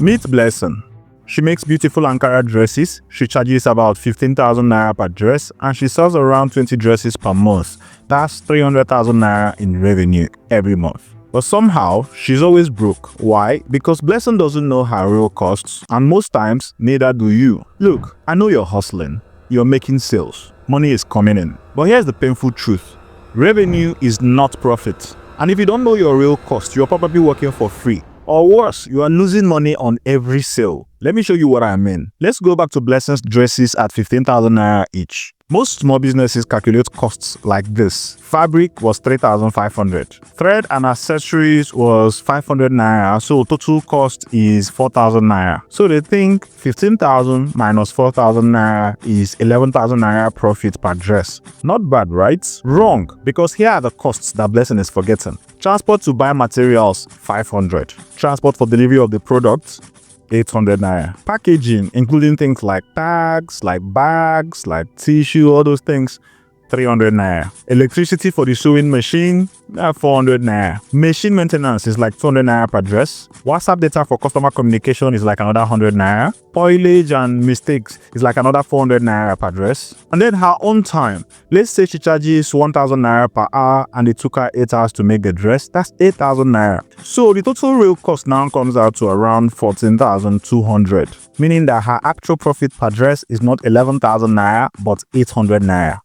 Meet Blessing. She makes beautiful Ankara dresses. She charges about 15,000 naira per dress and she sells around 20 dresses per month. That's 300,000 naira in revenue every month. But somehow, she's always broke. Why? Because Blessing doesn't know her real costs, and most times, neither do you. Look, I know you're hustling. You're making sales. Money is coming in. But here's the painful truth. Revenue is not profit. And if you don't know your real cost, you're probably working for free. Or worse, you are losing money on every sale. Let me show you what I mean. Let's go back to Blessing's dresses at 15,000 naira each. Most small businesses calculate costs like this. Fabric was 3,500. Thread and accessories was 500 naira, so total cost is 4,000 naira. So they think 15,000 minus 4,000 naira is 11,000 naira profit per dress. Not bad, right? Wrong, because here are the costs that Blessing is forgetting. Transport to buy materials, 500. Transport for delivery of the product, 800 naira. Packaging, including things like tags, like bags, like tissue, all those things, 300 naira. Electricity for the sewing machine, 400 naira. Machine maintenance is like 200 naira per dress. WhatsApp data for customer communication is like another 100 naira. Spoilage and mistakes is like another 400 naira per dress. And then her own time. Let's say she charges 1,000 naira per hour and it took her 8 hours to make the dress. That's 8,000 naira. So the total real cost now comes out to around 14,200. Meaning that her actual profit per dress is not 11,000 naira but 800 naira.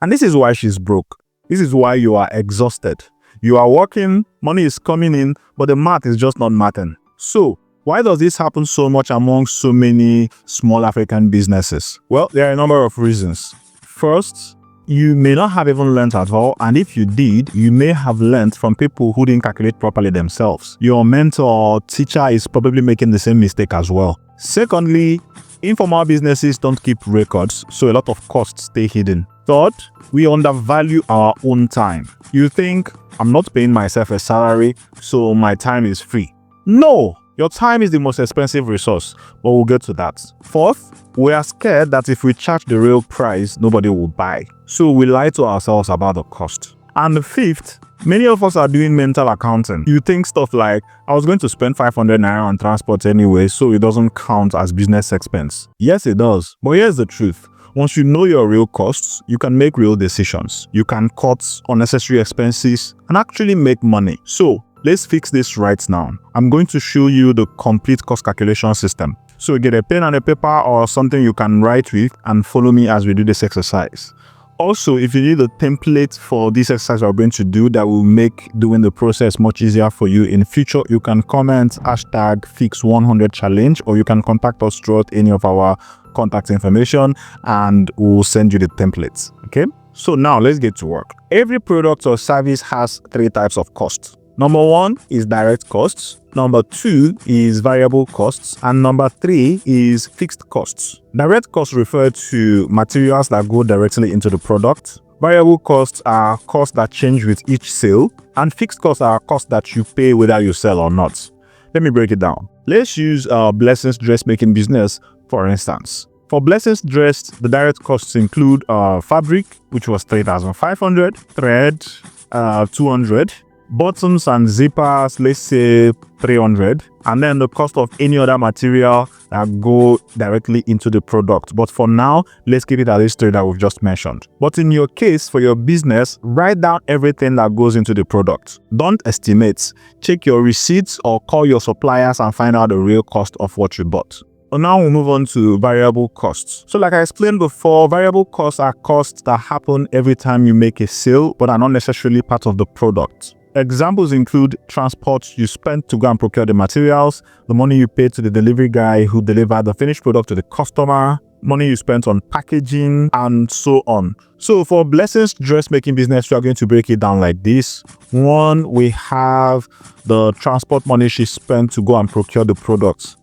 And this is why she's broke. This is why you are exhausted. You are working, money is coming in, but the math is just not mathing. So, why does this happen so much among so many small African businesses? Well, there are a number of reasons. First, you may not have even learned at all, and if you did, you may have learned from people who didn't calculate properly themselves. Your mentor or teacher is probably making the same mistake as well. Secondly, informal businesses don't keep records, so a lot of costs stay hidden. Third, we undervalue our own time. You think, I'm not paying myself a salary, so my time is free. No! Your time is the most expensive resource, but we'll get to that. Fourth, we are scared that if we charge the real price, nobody will buy. So we lie to ourselves about the cost. And fifth, many of us are doing mental accounting. You think stuff like, I was going to spend 500 naira on transport anyway, so it doesn't count as business expense. Yes, it does. But here's the truth. Once you know your real costs, you can make real decisions. You can cut unnecessary expenses and actually make money. So, let's fix this right now. I'm going to show you the complete cost calculation system. So get a pen and a paper or something you can write with and follow me as we do this exercise. Also, if you need a template for this exercise we're going to do that will make doing the process much easier for you in future, you can comment #fix100challenge or you can contact us throughout any of our contact information and we'll send you the templates. Okay? So now let's get to work. Every product or service has 3 types of costs. Number 1 is direct costs. Number 2 is variable costs. And number 3 is fixed costs. Direct costs refer to materials that go directly into the product. Variable costs are costs that change with each sale. And fixed costs are costs that you pay whether you sell or not. Let me break it down. Let's use Blessing's dressmaking business, for instance. For Blessing's dress, the direct costs include fabric, which was 3,500, thread, 200, buttons and zippers, let's say 300, and then the cost of any other material that go directly into the product. But for now, let's keep it at this 3 that we've just mentioned. But in your case, for your business, write down everything that goes into the product. Don't estimate. Check your receipts or call your suppliers and find out the real cost of what you bought. So now we'll move on to variable costs. So like I explained before, variable costs are costs that happen every time you make a sale, but are not necessarily part of the product. Examples include transport you spent to go and procure the materials, the money you paid to the delivery guy who delivered the finished product to the customer, money you spent on packaging, and so on. So for Blessing's dressmaking business, we are going to break it down like this. 1, we have the transport money she spent to go and procure the products.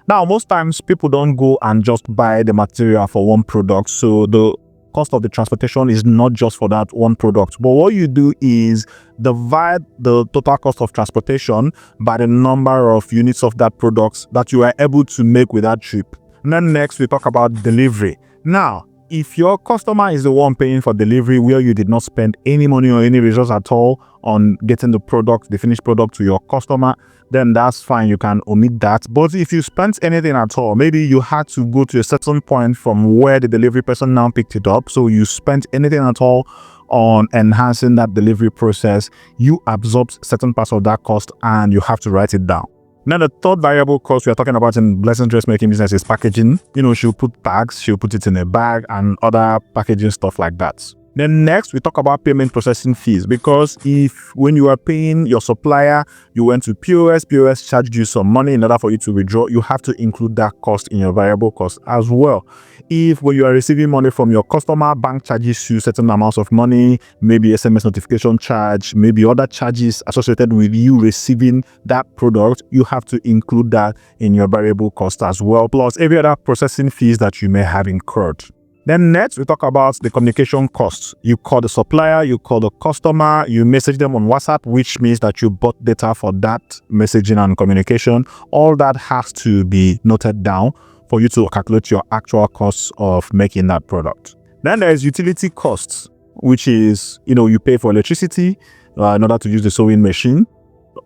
Now, most times people don't go and just buy the material for one product, so the cost of the transportation is not just for that one product. But what you do is divide the total cost of transportation by the number of units of that product that you are able to make with that trip. And then next, we talk about delivery. Now, if your customer is the one paying for delivery where you did not spend any money or any resource at all on getting the product, the finished product to your customer, then that's fine. You can omit that. But if you spent anything at all, maybe you had to go to a certain point from where the delivery person now picked it up, so you spent anything at all on enhancing that delivery process, you absorb certain parts of that cost and you have to write it down. Now, the third variable cost we are talking about in Blessing dressmaking business is packaging. She'll put tags, she'll put it in a bag and other packaging stuff like that. Then next, we talk about payment processing fees, because if when you are paying your supplier, you went to POS charged you some money in order for you to withdraw, you have to include that cost in your variable cost as well. If when you are receiving money from your customer, bank charges you certain amounts of money, maybe SMS notification charge, maybe other charges associated with you receiving that product, you have to include that in your variable cost as well, plus every other processing fees that you may have incurred. Then next, we talk about the communication costs. You call the supplier, you call the customer, you message them on WhatsApp, which means that you bought data for that messaging and communication. All that has to be noted down for you to calculate your actual costs of making that product. Then there's utility costs, which is, you pay for electricity in order to use the sewing machine.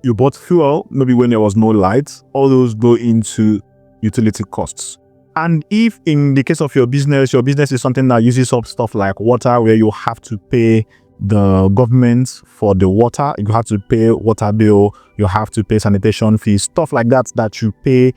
You bought fuel, maybe when there was no lights. All those go into utility costs. And if in the case of your business is something that uses up stuff like water, where you have to pay the government for the water, you have to pay water bill, you have to pay sanitation fees, stuff like that you pay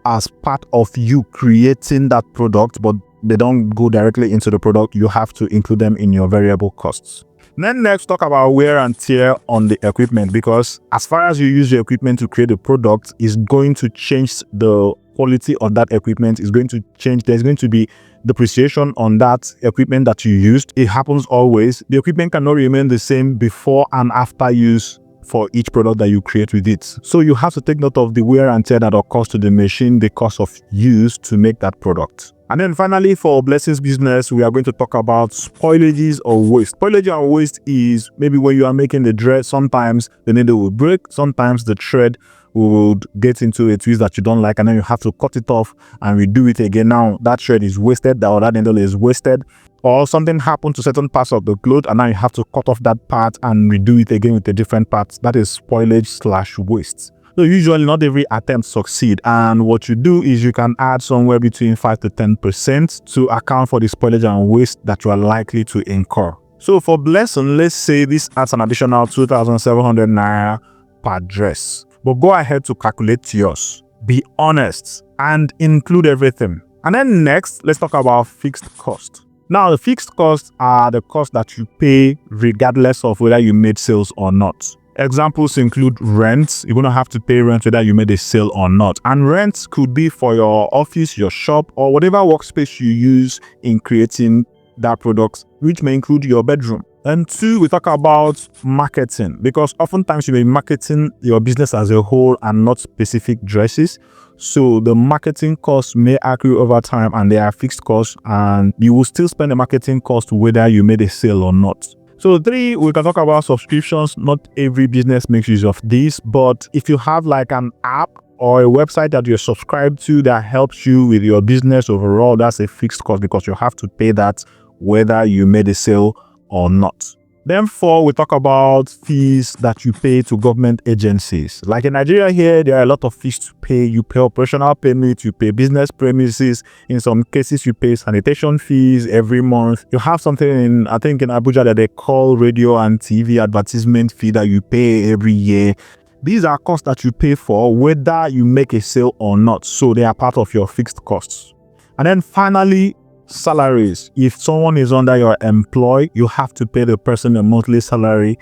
as part of you creating that product, but they don't go directly into the product, you have to include them in your variable costs. Then next, talk about wear and tear on the equipment, because as far as you use your equipment to create a product, is going to change the quality of that equipment, is going to change. There's going to be depreciation on that equipment that you used. It happens always. The equipment cannot remain the same before and after use for each product that you create with it. So you have to take note of the wear and tear that occurs to the machine, the cost of use to make that product. And then finally, for Blessing's business, we are going to talk about spoilages or waste. Spoilage and waste is maybe when you are making the dress, sometimes the needle will break, sometimes the thread would get into a twist that you don't like, and then you have to cut it off and redo it again. Now that thread is wasted, or that needle is wasted, or something happened to certain parts of the cloth and now you have to cut off that part and redo it again with a different part. That is spoilage/waste. So usually not every attempt succeed, and what you do is you can add somewhere between 5 to 10% to account for the spoilage and waste that you are likely to incur. So for Blessing, let's say this adds an additional 2,700 naira per dress. But go ahead to calculate yours. Be honest and include everything. And then next, let's talk about fixed cost. Now, the fixed costs are the costs that you pay regardless of whether you made sales or not. Examples include rent. You're going to have to pay rent whether you made a sale or not. And rent could be for your office, your shop, or whatever workspace you use in creating that product, which may include your bedroom. And two, we talk about marketing, because oftentimes you may be marketing your business as a whole and not specific dresses. So the marketing costs may accrue over time and they are fixed costs, and you will still spend the marketing cost whether you made a sale or not. So three, we can talk about subscriptions. Not every business makes use of this, but if you have like an app or a website that you're subscribed to that helps you with your business overall, that's a fixed cost because you have to pay that whether you made a sale or not. Then four, we talk about fees that you pay to government agencies. Like in Nigeria here, there are a lot of fees to pay. You pay operational permit, you pay business premises. In some cases, you pay sanitation fees every month. You have something in, I think in Abuja that they call radio and TV advertisement fee that you pay every year. These are costs that you pay for whether you make a sale or not. So they are part of your fixed costs. And then finally, salaries. If someone is under your employ, you have to pay the person a monthly salary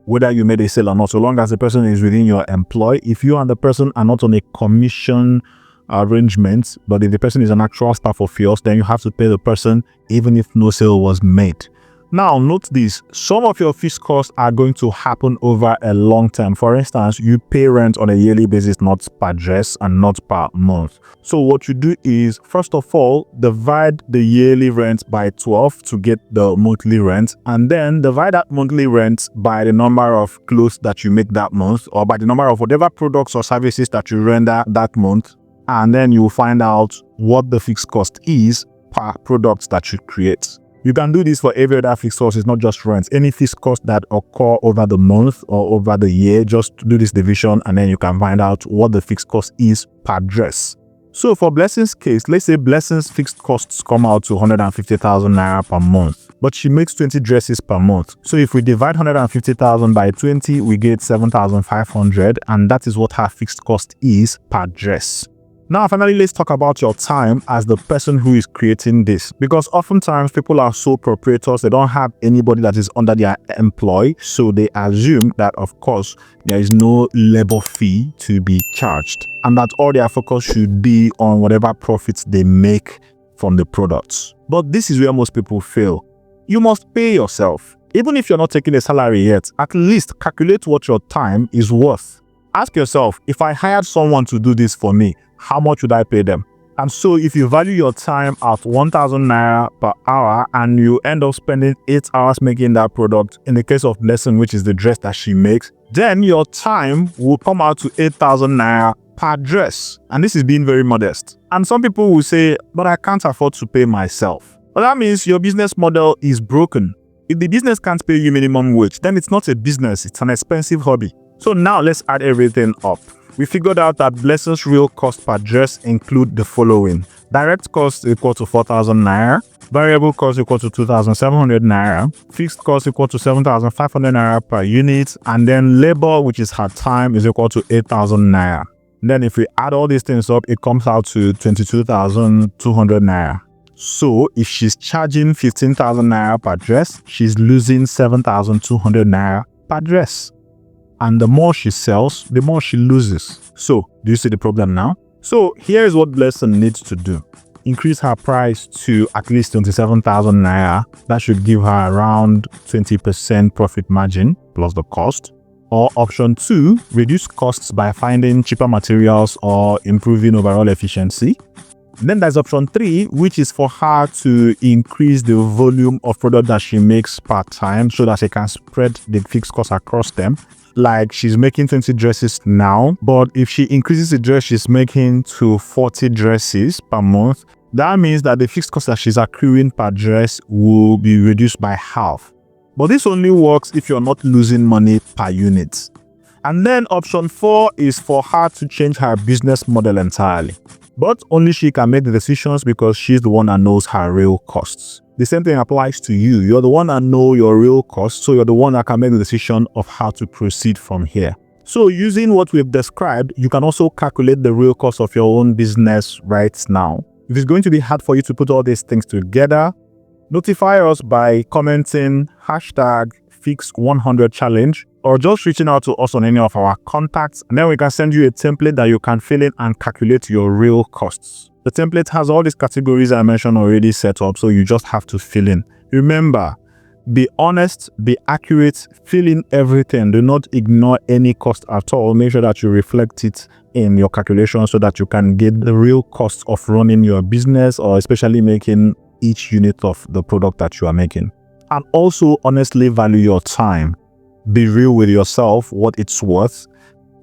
whether you made a sale or not, so long as the person is within your employ. If you and the person are not on a commission arrangement, but if the person is an actual staff of yours, then you have to pay the person even if no sale was made. Now, note this, some of your fixed costs are going to happen over a long term. For instance, you pay rent on a yearly basis, not per dress and not per month. So what you do is, first of all, divide the yearly rent by 12 to get the monthly rent, and then divide that monthly rent by the number of clothes that you make that month, or by the number of whatever products or services that you render that month, and then you will find out what the fixed cost is per product that you create. You can do this for every other fixed cost, it's not just rent. Any fixed cost that occur over the month or over the year, just do this division and then you can find out what the fixed cost is per dress. So for Blessing's case, let's say Blessing's fixed costs come out to 150,000 naira per month, but she makes 20 dresses per month. So if we divide 150,000 by 20, we get 7,500, and that is what her fixed cost is per dress. Now, finally, let's talk about your time as the person who is creating this, because oftentimes people are sole proprietors. They don't have anybody that is under their employ, so they assume that, of course, there is no labor fee to be charged and that all their focus should be on whatever profits they make from the products. But this is where most people fail. You must pay yourself. Even if you're not taking a salary yet, at least calculate what your time is worth. Ask yourself, if I hired someone to do this for me, how much would I pay them? And so if you value your time at 1,000 naira per hour and you end up spending 8 hours making that product, in the case of Blessing, which is the dress that she makes, then your time will come out to 8,000 naira per dress. And this is being very modest. And some people will say, but I can't afford to pay myself. Well, that means your business model is broken. If the business can't pay you minimum wage, then it's not a business, it's an expensive hobby. So now let's add everything up. We figured out that Blessing's real cost per dress include the following. Direct cost equal to 4,000 naira, variable cost equal to 2,700 naira, fixed cost equal to 7,500 naira per unit, and then labor, which is her time, is equal to 8,000 naira. Then if we add all these things up, it comes out to 22,200 naira. So if she's charging 15,000 naira per dress, she's losing 7,200 naira per dress. And the more she sells, the more she loses. So, do you see the problem now? So, here's what Blessing needs to do. Increase her price to at least 27,000 naira. That should give her around 20% profit margin plus the cost. Or option 2, reduce costs by finding cheaper materials or improving overall efficiency. Then there's option 3, which is for her to increase the volume of product that she makes per time so that she can spread the fixed costs across them. Like she's making 20 dresses now, but if she increases the dress she's making to 40 dresses per month, that means that the fixed cost that she's accruing per dress will be reduced by half. But this only works if you're not losing money per unit. And then option 4 is for her to change her business model entirely. But only she can make the decisions because she's the one that knows her real costs. The same thing applies to you. You're the one that knows your real costs, so you're the one that can make the decision of how to proceed from here. So using what we've described, you can also calculate the real cost of your own business right now. If it's going to be hard for you to put all these things together, notify us by commenting #Fix100Challenge or just reaching out to us on any of our contacts, and then we can send you a template that you can fill in and calculate your real costs. The template has all these categories I mentioned already set up, so you just have to fill in. Remember, be honest, be accurate, fill in everything. Do not ignore any cost at all. Make sure that you reflect it in your calculation so that you can get the real cost of running your business or especially making each unit of the product that you are making. And also honestly value your time. Be real with yourself, what it's worth,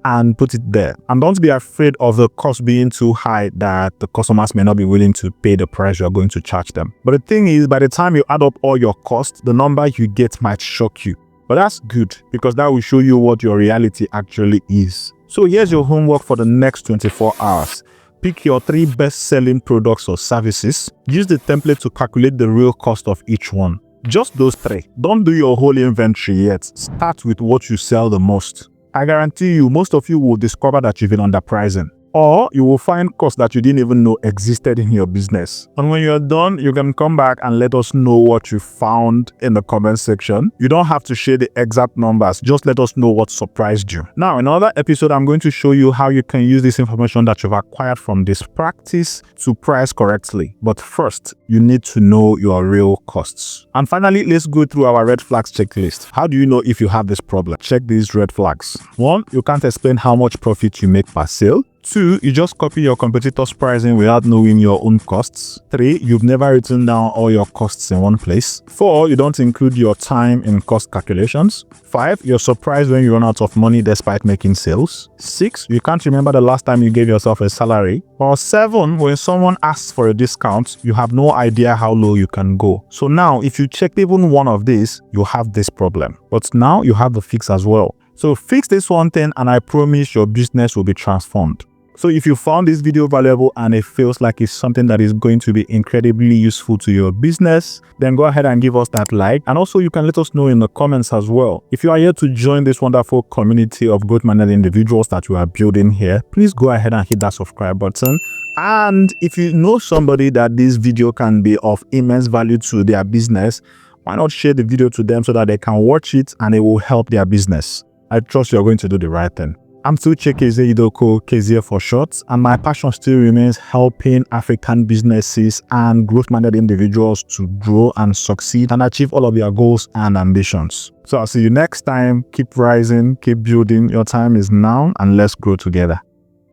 and put it there. And don't be afraid of the cost being too high that the customers may not be willing to pay the price you're going to charge them. But the thing is, by the time you add up all your costs, the number you get might shock you. But that's good because that will show you what your reality actually is. So here's your homework for the next 24 hours. Pick your 3 best-selling products or services. Use the template to calculate the real cost of each one. Just those 3. Don't do your whole inventory yet. Start with what you sell the most. I guarantee you, most of you will discover that you've been underpricing. Or you will find costs that you didn't even know existed in your business. And when you're done, you can come back and let us know what you found in the comment section. You don't have to share the exact numbers. Just let us know what surprised you. Now, in another episode, I'm going to show you how you can use this information that you've acquired from this practice to price correctly. But first, you need to know your real costs. And finally, let's go through our red flags checklist. How do you know if you have this problem? Check these red flags. 1, you can't explain how much profit you make per sale. 2, you just copy your competitors' pricing without knowing your own costs. 3, you've never written down all your costs in one place. 4, you don't include your time in cost calculations. 5, you're surprised when you run out of money despite making sales. 6, you can't remember the last time you gave yourself a salary. Or 7, when someone asks for a discount, you have no idea how low you can go. So now, if you check even one of these, you have this problem. But now you have the fix as well. So fix this one thing and I promise your business will be transformed. So if you found this video valuable and it feels like it's something that is going to be incredibly useful to your business, then go ahead and give us that like. And also you can let us know in the comments as well. If you are here to join this wonderful community of growth-minded individuals that we are building here, please go ahead and hit that subscribe button. And if you know somebody that this video can be of immense value to their business, why not share the video to them so that they can watch it and it will help their business. I trust you're going to do the right thing. I'm still Keze Idoko, Keze for short, and my passion still remains helping African businesses and growth-minded individuals to grow and succeed and achieve all of their goals and ambitions. So I'll see you next time. Keep rising, keep building. Your time is now, and let's grow together.